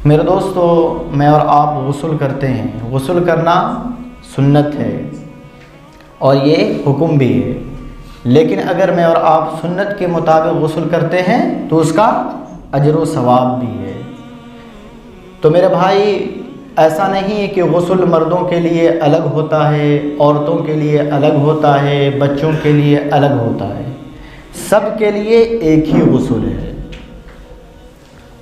میرے دوستو، میں اور آپ غسل کرتے ہیں۔ غسل کرنا سنت ہے اور یہ حکم بھی ہے، لیکن اگر میں اور آپ سنت کے مطابق غسل کرتے ہیں تو اس کا اجر و ثواب بھی ہے۔ تو میرے بھائی، ایسا نہیں ہے کہ غسل مردوں کے لیے الگ ہوتا ہے، عورتوں کے لیے الگ ہوتا ہے، بچوں کے لیے الگ ہوتا ہے۔ سب کے لیے ایک ہی غسل ہے۔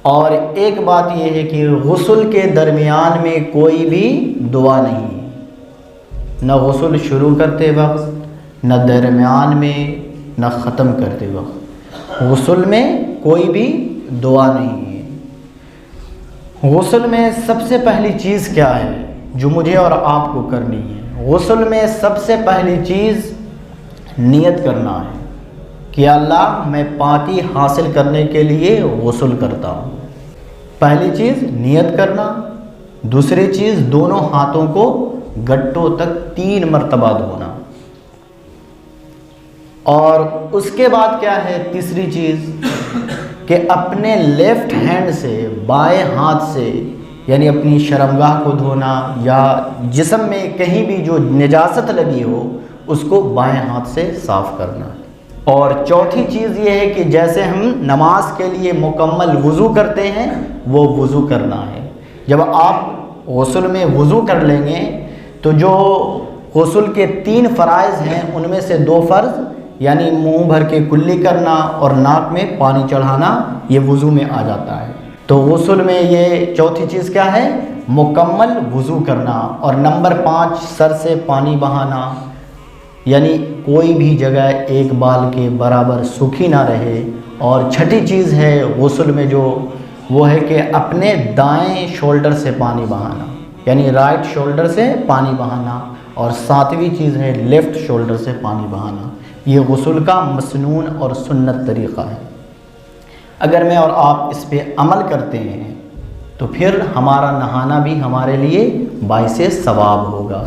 اور ایک بات یہ ہے کہ غسل کے درمیان میں کوئی بھی دعا نہیں، نہ غسل شروع کرتے وقت، نہ درمیان میں، نہ ختم کرتے وقت۔ غسل میں کوئی بھی دعا نہیں ہے۔ غسل میں سب سے پہلی چیز کیا ہے جو مجھے اور آپ کو کرنی ہے؟ غسل میں سب سے پہلی چیز نیت کرنا ہے کہ اللہ، میں پاکی حاصل کرنے کے لیے غسل کرتا ہوں۔ پہلی چیز نیت کرنا، دوسری چیز دونوں ہاتھوں کو گٹوں تک 3 مرتبہ دھونا، اور اس کے بعد کیا ہے تیسری چیز کہ اپنے لیفٹ ہینڈ سے، بائیں ہاتھ سے، یعنی اپنی شرمگاہ کو دھونا یا جسم میں کہیں بھی جو نجاست لگی ہو اس کو بائیں ہاتھ سے صاف کرنا۔ اور چوتھی چیز یہ ہے کہ جیسے ہم نماز کے لیے مکمل وضو کرتے ہیں وہ وضو کرنا ہے۔ جب آپ غسل میں وضو کر لیں گے تو جو غسل کے 3 فرائض ہیں ان میں سے 2 فرض، یعنی منہ بھر کے کلی کرنا اور ناک میں پانی چڑھانا، یہ وضو میں آ جاتا ہے۔ تو غسل میں یہ چوتھی چیز کیا ہے؟ مکمل وضو کرنا۔ اور نمبر 5، سر سے پانی بہانا، یعنی کوئی بھی جگہ ایک بال کے برابر سوکھی نہ رہے۔ اور چھٹی چیز ہے غسل میں جو، وہ ہے کہ اپنے دائیں شولڈر سے پانی بہانا، یعنی رائٹ شولڈر سے پانی بہانا۔ اور 7ویں چیز ہے لیفٹ شولڈر سے پانی بہانا۔ یہ غسل کا مسنون اور سنت طریقہ ہے۔ اگر میں اور آپ اس پہ عمل کرتے ہیں تو پھر ہمارا نہانا بھی ہمارے لیے باعث ثواب ہوگا۔